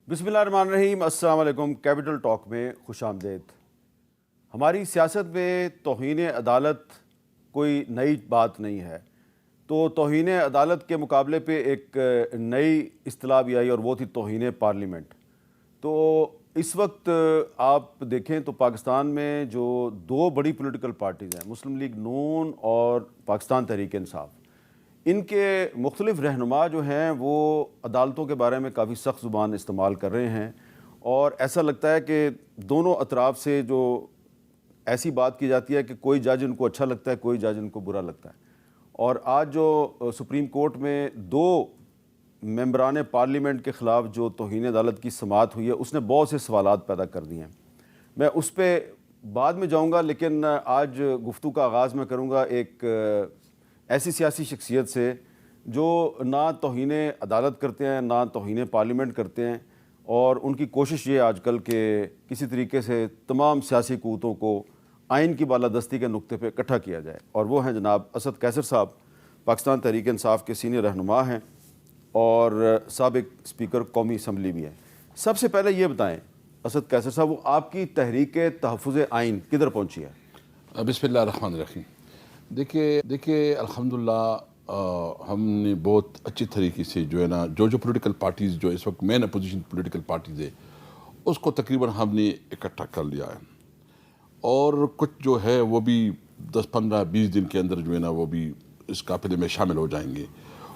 بسم اللہ الرحمن الرحیم۔ السلام علیکم۔ کیپٹل ٹاک میں خوش آمدید۔ ہماری سیاست میں توہین عدالت کوئی نئی بات نہیں ہے، تو توہین عدالت کے مقابلے پہ ایک نئی اصطلاح بھی آئی اور وہ تھی توہین پارلیمنٹ۔ تو اس وقت آپ دیکھیں تو پاکستان میں جو دو بڑی پولیٹیکل پارٹیز ہیں، مسلم لیگ نون اور پاکستان تحریک انصاف، ان کے مختلف رہنما جو ہیں وہ عدالتوں کے بارے میں کافی سخت زبان استعمال کر رہے ہیں، اور ایسا لگتا ہے کہ دونوں اطراف سے جو ایسی بات کی جاتی ہے کہ کوئی جج ان کو اچھا لگتا ہے، کوئی جج ان کو برا لگتا ہے۔ اور آج جو سپریم کورٹ میں دو ممبران پارلیمنٹ کے خلاف جو توہین عدالت کی سماعت ہوئی ہے، اس نے بہت سے سوالات پیدا کر دیے ہیں۔ میں اس پہ بعد میں جاؤں گا، لیکن آج گفتگو کا آغاز میں کروں گا ایک ایسی سیاسی شخصیت سے جو نہ توہین عدالت کرتے ہیں، نہ توہین پارلیمنٹ کرتے ہیں، اور ان کی کوشش یہ آج کل کہ کسی طریقے سے تمام سیاسی قوتوں کو آئین کی بالادستی کے نقطے پہ اکٹھا کیا جائے، اور وہ ہیں جناب اسد قیصر صاحب، پاکستان تحریک انصاف کے سینئر رہنما ہیں اور سابق اسپیکر قومی اسمبلی بھی ہیں۔ سب سے پہلے یہ بتائیں اسد قیصر صاحب، وہ آپ کی تحریک تحفظ آئین کدھر پہنچی ہے؟ بسم اللہ الرحمن الرحیم۔ دیکھیے الحمدللہ ہم نے بہت اچھی طریقے سے جو ہے نا جو پولیٹیکل پارٹیز جو اس وقت مین اپوزیشن پولیٹیکل پارٹیز ہے اس کو تقریباً ہم نے اکٹھا کر لیا ہے، اور کچھ جو ہے وہ بھی 10-15-20 دن کے اندر جو ہے نا وہ بھی اس قافلے میں شامل ہو جائیں گے۔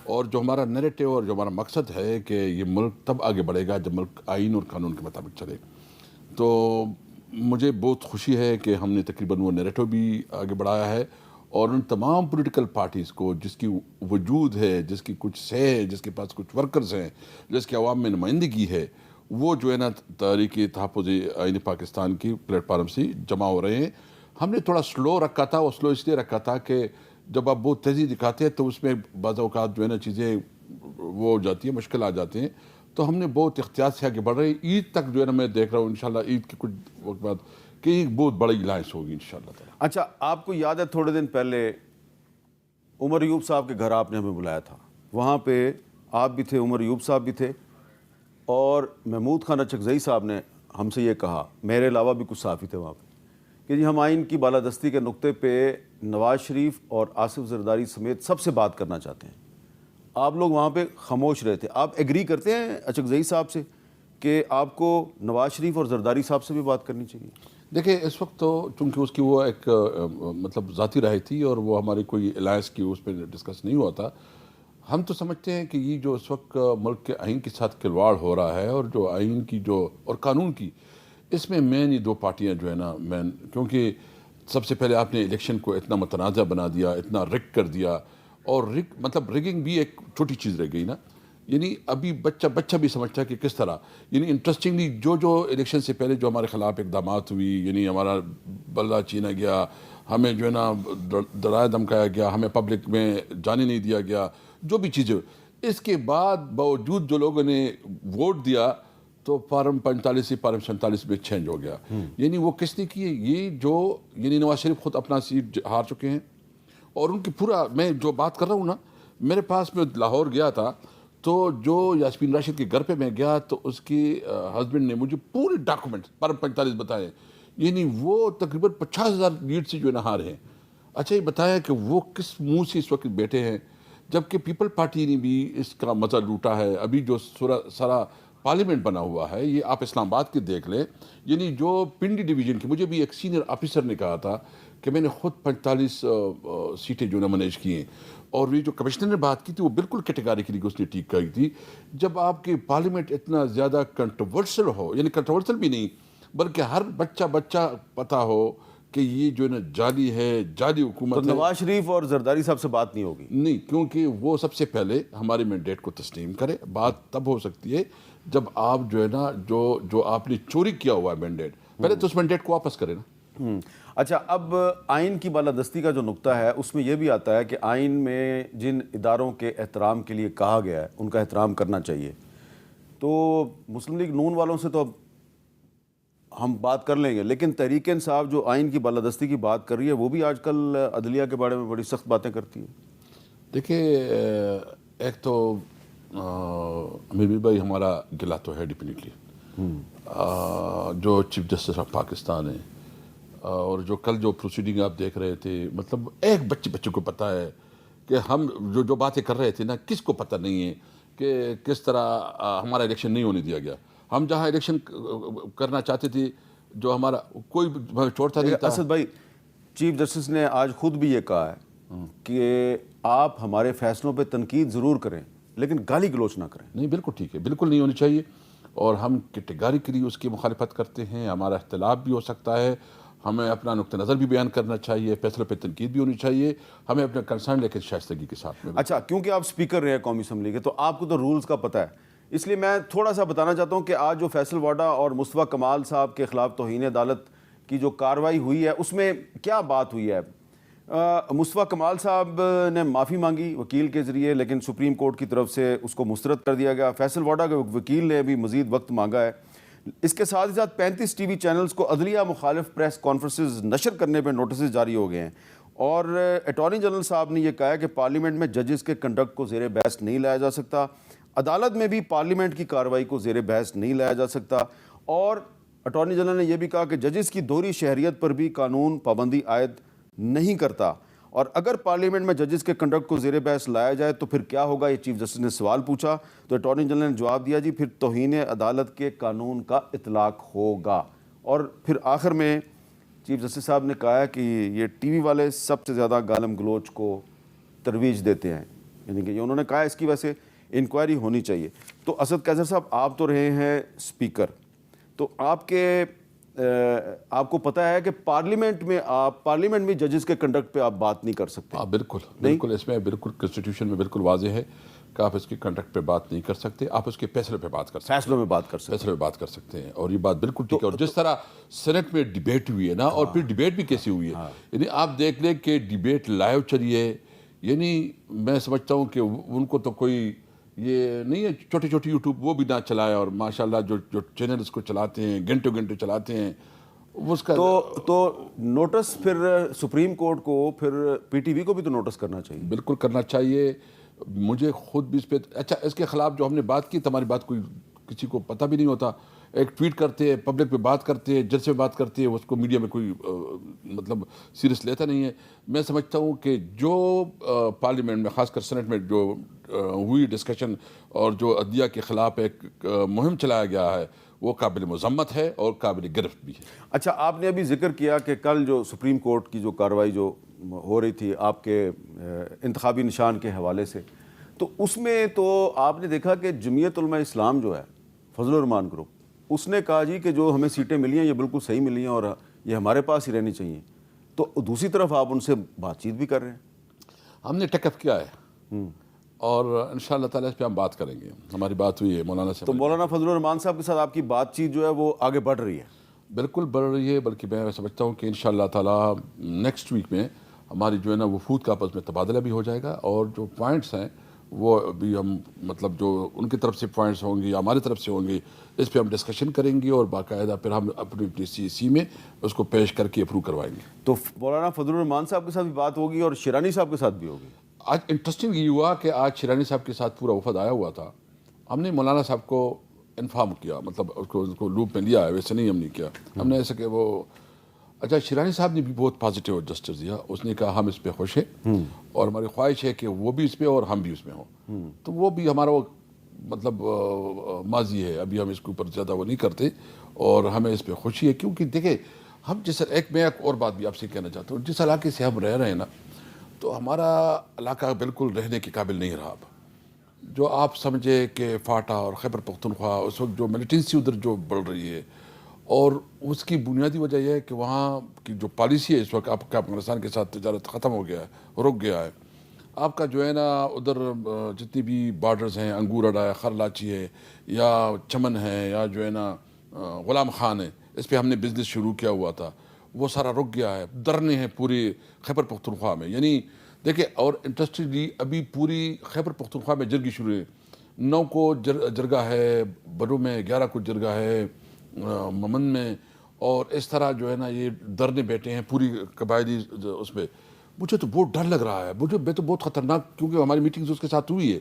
اور جو ہمارا نیریٹو اور جو ہمارا مقصد ہے کہ یہ ملک تب آگے بڑھے گا جب ملک آئین اور قانون کے مطابق چلے، تو مجھے بہت خوشی ہے کہ ہم نے تقریباً وہ نیریٹو بھی آگے بڑھایا ہے، اور ان تمام پولیٹیکل پارٹیز کو جس کی وجود ہے، جس کی کچھ سے ہے، جس کے پاس کچھ ورکرز ہیں، جس کے عوام میں نمائندگی ہے، وہ جو ہے نا تحریک تحفظ آئین پاکستان کی پلیٹ فارم سے جمع ہو رہے ہیں۔ ہم نے تھوڑا سلو رکھا تھا، اور سلو اس لیے رکھا تھا کہ جب آپ بہت تیزی دکھاتے ہیں تو اس میں بعض اوقات جو ہے نا چیزیں وہ ہو جاتی ہیں، مشکل آ جاتے ہیں، تو ہم نے بہت احتیاط سے آگے بڑھ رہے ہیں۔ عید تک جو ہے نا میں دیکھ رہا ہوں انشاءاللہ عید کے کچھ وقت بعد کہ ایک بہت بڑی الائنس ہوگی انشاءاللہ تعالی۔ اچھا، آپ کو یاد ہے تھوڑے دن پہلے عمر ایوب صاحب کے گھر آپ نے ہمیں بلایا تھا، وہاں پہ آپ بھی تھے، عمر ایوب صاحب بھی تھے، اور محمود خان اچکزئی صاحب نے ہم سے یہ کہا، میرے علاوہ بھی کچھ صحافی تھے وہاں پہ، کہ جی ہم آئین کی بالادستی کے نقطے پہ نواز شریف اور آصف زرداری سمیت سب سے بات کرنا چاہتے ہیں۔ آپ لوگ وہاں پہ خاموش رہے تھے۔ آپ ایگری کرتے ہیں اچکزئی صاحب سے کہ آپ کو نواز شریف اور زرداری صاحب سے بھی بات کرنی چاہیے؟ دیکھیں اس وقت تو چونکہ اس کی وہ ایک مطلب ذاتی رائے تھی، اور وہ ہماری کوئی الائنس کی اس پہ ڈسکس نہیں ہوا تھا۔ ہم تو سمجھتے ہیں کہ یہ جو اس وقت ملک کے آئین کے ساتھ کھلواڑ ہو رہا ہے، اور جو آئین کی جو اور قانون کی، اس میں مین یہ دو پارٹیاں جو ہے نا مین، کیونکہ سب سے پہلے آپ نے الیکشن کو اتنا متنازع بنا دیا، اتنا رگ کر دیا، اور مطلب رگنگ بھی ایک چھوٹی چیز رہ گئی نا، یعنی ابھی بچہ بھی سمجھتا ہے کہ کس طرح، یعنی انٹرسٹنگلی جو الیکشن سے پہلے جو ہمارے خلاف اقدامات ہوئی، یعنی ہمارا بلہ چھینا گیا، ہمیں جو ہے نا ڈرایا دھمکایا گیا، ہمیں پبلک میں جانے نہیں دیا گیا، جو بھی چیزیں، اس کے بعد باوجود جو لوگوں نے ووٹ دیا تو فارم 45 سے فارم 47 میں چینج ہو گیا۔ یعنی وہ کس نے کی ہے؟ یہ جو یعنی نواز شریف خود اپنا سیٹ ہار چکے ہیں، اور ان کی پورا، میں جو بات کر رہا ہوں نا، میرے پاس میں لاہور گیا تھا، تو جو یاسمین راشد کے گھر پہ میں گیا تو اس کی ہسبینڈ نے مجھے پورے ڈاکومنٹ فارم 45 بتائے، یعنی وہ تقریباً 50,000 لیڈ سے جو ہے نا ہار ہیں۔ اچھا، یہ بتایا کہ وہ کس منہ سے اس وقت بیٹھے ہیں، جبکہ پیپل پارٹی نے بھی اس کا مزہ لوٹا ہے۔ ابھی جو سارا پارلیمنٹ بنا ہوا ہے، یہ آپ اسلام آباد کے دیکھ لیں، یعنی جو پنڈی ڈویژن کی، مجھے بھی ایک سینئر آفیسر نے کہا تھا کہ میں نے خود 45 سیٹیں جو ہے نا مینیج کی ہیں، اور یہ جو کمشنر نے بات کی تھی وہ بالکل کیٹیگریکلی اس نے ٹھیک کہی تھی۔ جب آپ کی پارلیمنٹ اتنا زیادہ کنٹروورسل ہو، یعنی کنٹروورسل بھی نہیں بلکہ ہر بچہ پتہ ہو کہ یہ جو ہے نا جعلی ہے، جعلی حکومت تو ہے، نواز شریف اور زرداری صاحب سے بات نہیں ہوگی؟ نہیں، کیونکہ وہ سب سے پہلے ہمارے مینڈیٹ کو تسلیم کرے۔ بات تب ہو سکتی ہے جب آپ جو ہے نا جو آپ نے چوری کیا ہوا ہے مینڈیٹ، پہلے تو اس مینڈیٹ کو واپس کرے نا۔ اچھا، اب آئین کی بالادستی کا جو نقطہ ہے اس میں یہ بھی آتا ہے کہ آئین میں جن اداروں کے احترام کے لیے کہا گیا ہے ان کا احترام کرنا چاہیے۔ تو مسلم لیگ نون والوں سے تو اب ہم بات کر لیں گے، لیکن تحریک انصاف جو آئین کی بالادستی کی بات کر رہی ہے وہ بھی آج کل عدلیہ کے بارے میں بڑی سخت باتیں کرتی ہے۔ دیکھیے ایک تو امیر بھائی ہمارا گلا تو ہے ڈیفینیٹلی جو چیف جسٹس آف پاکستان ہے اور جو کل جو پروسیڈنگ آپ دیکھ رہے تھے مطلب ایک بچے کو پتہ ہے کہ ہم جو باتیں کر رہے تھے نا کس کو پتہ نہیں ہے کہ کس طرح ہمارا الیکشن نہیں ہونے دیا گیا. ہم جہاں الیکشن کرنا چاہتے تھے جو ہمارا کوئی چھوڑتا نہیں تھا. اسد بھائی چیف جسٹس نے آج خود بھی یہ کہا ہے کہ آپ ہمارے فیصلوں پہ تنقید ضرور کریں لیکن گالی گلوچ نہ کریں. نہیں بالکل ٹھیک ہے, بالکل نہیں ہونی چاہیے اور ہم کیٹیگریکلی اس کی مخالفت کرتے ہیں. ہمارا اختلاف بھی ہو سکتا ہے, ہمیں اپنا نقطہ نظر بھی بیان کرنا چاہیے, فیصلوں پہ تنقید بھی ہونی چاہیے, ہمیں اپنا کنسرن لے کے شائستگی کے ساتھ میں. اچھا, کیونکہ آپ سپیکر رہے ہیں قومی اسمبلی کے تو آپ کو تو رولز کا پتہ ہے, اس لیے میں تھوڑا سا بتانا چاہتا ہوں کہ آج جو فیصل واڈا اور مصطفیٰ کمال صاحب کے خلاف توہین عدالت کی جو کارروائی ہوئی ہے اس میں کیا بات ہوئی ہے. مصطفیٰ کمال صاحب نے معافی مانگی وکیل کے ذریعے لیکن سپریم کورٹ کی طرف سے اس کو مسترد کر دیا گیا. فیصل واڈا کے وکیل نے بھی مزید وقت مانگا ہے. اس کے ساتھ ہی ساتھ 35 ٹی وی چینلز کو عدلیہ مخالف پریس کانفرنسز نشر کرنے پہ نوٹسز جاری ہو گئے ہیں اور اٹارنی جنرل صاحب نے یہ کہا ہے کہ پارلیمنٹ میں ججز کے کنڈکٹ کو زیر بحث نہیں لایا جا سکتا, عدالت میں بھی پارلیمنٹ کی کارروائی کو زیر بحث نہیں لایا جا سکتا. اور اٹارنی جنرل نے یہ بھی کہا کہ ججز کی دوہری شہریت پر بھی قانون پابندی عائد نہیں کرتا اور اگر پارلیمنٹ میں ججز کے کنڈکٹ کو زیر بحث لایا جائے تو پھر کیا ہوگا. یہ چیف جسٹس نے سوال پوچھا تو اٹارنی جنرل نے جواب دیا جی پھر توہین عدالت کے قانون کا اطلاق ہوگا. اور پھر آخر میں چیف جسٹس صاحب نے کہا ہے کہ یہ ٹی وی والے سب سے زیادہ گالم گلوچ کو ترویج دیتے ہیں, یعنی کہ انہوں نے کہا اس کی وجہ سے انکوائری ہونی چاہیے. تو اسد قیصر صاحب آپ تو رہے ہیں اسپیکر, تو آپ کو پتہ ہے کہ پارلیمنٹ میں ججز کے کنڈکٹ پہ آپ بات نہیں کر سکتے. بالکل اس میں بالکل کنسٹیٹیوشن میں بالکل واضح ہے کہ آپ اس کے کنڈکٹ پہ بات نہیں کر سکتے, آپ اس کے فیصلے پہ بات کر سکتے ہیں. فیصلوں میں بات کر سکتے ہیں اور یہ بات بالکل ٹھیک ہے. اور جس طرح سینٹ میں ڈیبیٹ ہوئی ہے نا اور پھر ڈیبیٹ بھی کیسی ہوئی ہے, یعنی آپ دیکھ لیں کہ ڈیبیٹ لائیو چلی ہے. یعنی میں سمجھتا ہوں کہ ان کو تو کوئی یہ نہیں ہے چھوٹی چھوٹی یوٹیوب وہ بھی نہ چلائے اور ماشاءاللہ جو چینل اس کو چلاتے ہیں گھنٹوں چلاتے ہیں اس کا تو نوٹس پھر سپریم کورٹ کو پھر پی ٹی وی کو بھی تو نوٹس کرنا چاہیے. بالکل کرنا چاہیے. مجھے خود بھی اس پہ اچھا اس کے خلاف جو ہم نے بات کی تمہاری بات کوئی کسی کو پتہ بھی نہیں ہوتا, ایک ٹویٹ کرتے ہیں پبلک پہ بات کرتے ہیں جج سے بات کرتے ہیں اس کو میڈیا میں کوئی مطلب سیریس لیتا نہیں ہے. میں سمجھتا ہوں کہ جو پارلیمنٹ میں خاص کر سینٹ میں جو ہوئی ڈسکشن اور جو عدلیہ کے خلاف ایک مہم چلایا گیا ہے وہ قابل مذمت ہے اور قابل گرفت بھی ہے. اچھا, آپ نے ابھی ذکر کیا کہ کل جو سپریم کورٹ کی جو کارروائی جو ہو رہی تھی آپ کے انتخابی نشان کے حوالے سے, تو اس میں تو آپ نے دیکھا کہ جمعیت علماء اسلام جو ہے فضل الرحمان گروپ, اس نے کہا جی کہ جو ہمیں سیٹیں ملی ہیں یہ بالکل صحیح ملی ہیں اور یہ ہمارے پاس ہی رہنی چاہیے. تو دوسری طرف آپ ان سے بات چیت بھی کر رہے ہیں. ہم نے ٹیک اپ کیا ہے اور انشاءاللہ تعالیٰ اس پہ ہم بات کریں گے. ہماری بات ہوئی ہے مولانا سے, تو مولانا فضل الرحمان صاحب کے ساتھ آپ کی بات چیت جو ہے وہ آگے بڑھ رہی ہے. بالکل بڑھ رہی ہے, بلکہ میں سمجھتا ہوں کہ انشاءاللہ تعالیٰ نیکسٹ ویک میں ہماری جو ہے نا وفود کا آپس میں تبادلہ بھی ہو جائے گا اور جو پوائنٹس ہیں وہ بھی ہم مطلب جو ان کی طرف سے پوائنٹس ہوں گے یا ہماری طرف سے ہوں گے اس پہ ہم ڈسکشن کریں گے اور باقاعدہ پھر ہم اپنی سی میں اس کو پیش کر کے اپروو کروائیں گے. تو مولانا فضل الرحمان صاحب کے ساتھ بھی بات ہوگی اور شیرانی صاحب کے ساتھ بھی ہوگی. آج انٹرسٹنگ یہ ہوا کہ آج شیرانی صاحب کے ساتھ پورا وفد آیا ہوا تھا. ہم نے مولانا صاحب کو انفارم کیا, مطلب اس کو لوپ میں لیا ہے, ویسے نہیں ہم نے کیا. ہم نے ایسا کہ وہ اچھا شیرانی صاحب نے بھی بہت پازیٹیو جسٹس دیا. اس نے کہا ہم اس پہ خوش ہیں اور ہماری خواہش ہے کہ وہ بھی اس پہ اور ہم بھی اس میں ہوں. تو وہ بھی ہمارا وہ مطلب ماضی ہے, ابھی ہم اس کے اوپر زیادہ وہ نہیں کرتے اور ہمیں اس پہ خوشی ہے. کیونکہ دیکھیں ہم میں ایک اور بات بھی آپ سے کہنا چاہتا ہوں, جس علاقے سے ہم رہ رہے ہیں نا تو ہمارا علاقہ بالکل رہنے کے قابل نہیں رہا. اب جو آپ سمجھے کہ فاٹا اور خیبر پختونخوا اس وقت جو ملیٹنسی ادھر جو بڑھ رہی ہے اور اس کی بنیادی وجہ یہ ہے کہ وہاں کی جو پالیسی ہے اس وقت آپ کا افغانستان کے ساتھ تجارت ختم ہو گیا ہے, رک گیا ہے. آپ کا جو ہے نا ادھر جتنی بھی بارڈرز ہیں, انگور اڈا ہے, خرلاچی ہے یا چمن ہے یا جو ہے نا غلام خان ہے, اس پہ ہم نے بزنس شروع کیا ہوا تھا, وہ سارا رک گیا ہے. درنے ہیں پوری خیبر پختونخوا میں. یعنی دیکھیں اور انٹرسٹنگلی ابھی پوری خیبر پختونخوا میں جرگی شروع ہے. 9 کو جرگہ ہے برو میں, 11 کو جرگہ ہے ممن میں, اور اس طرح جو ہے نا یہ درنے بیٹھے ہیں پوری قبائلی اس پہ. مجھے تو بہت ڈر لگ رہا ہے, میں تو بہت خطرناک, کیونکہ ہماری میٹنگز اس کے ساتھ ہوئی ہے.